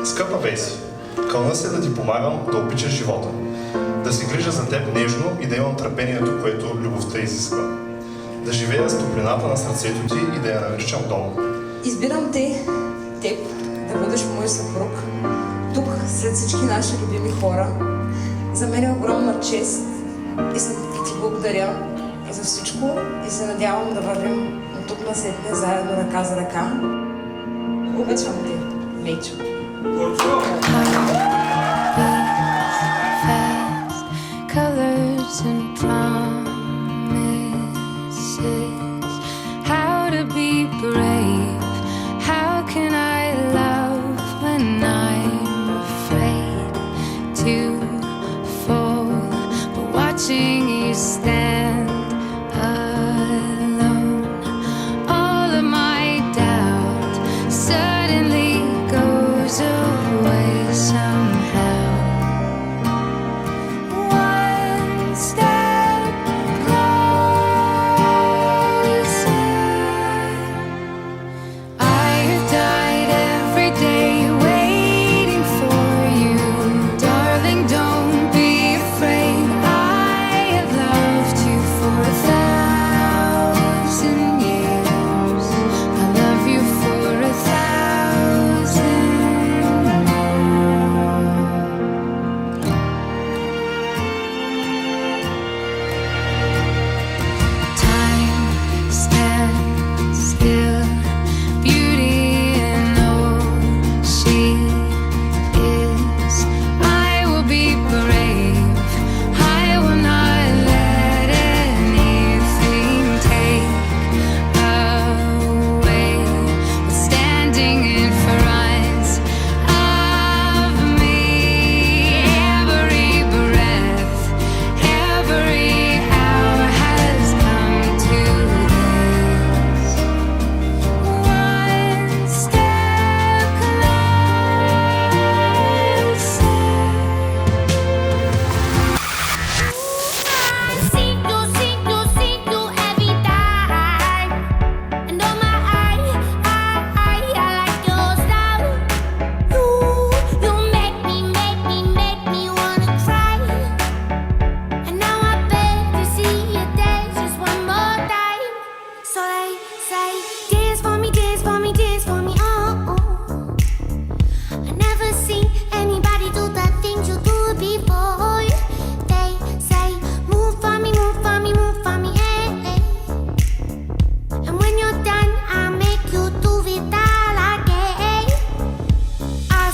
Скъпа Веси, кълна се да ти помагам да обичаш живота, да се грижа за теб нежно и да имам търпението, което любовта изисква. Да живея с топлината на сърцето ти и да я наричам дом. Избирам теб, да бъдеш мой съпруг, тук сред всички наши любими хора. За мен е огромна чест и ти благодаря за всичко и се надявам да вървим от тук насетне заедно ръка за ръка. Обичам те, Мечо. Colors and promises, how to be brave, how can I love when I'm afraid to fall, but watching you stand alone, all of my doubt suddenly goes away somehow.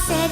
Said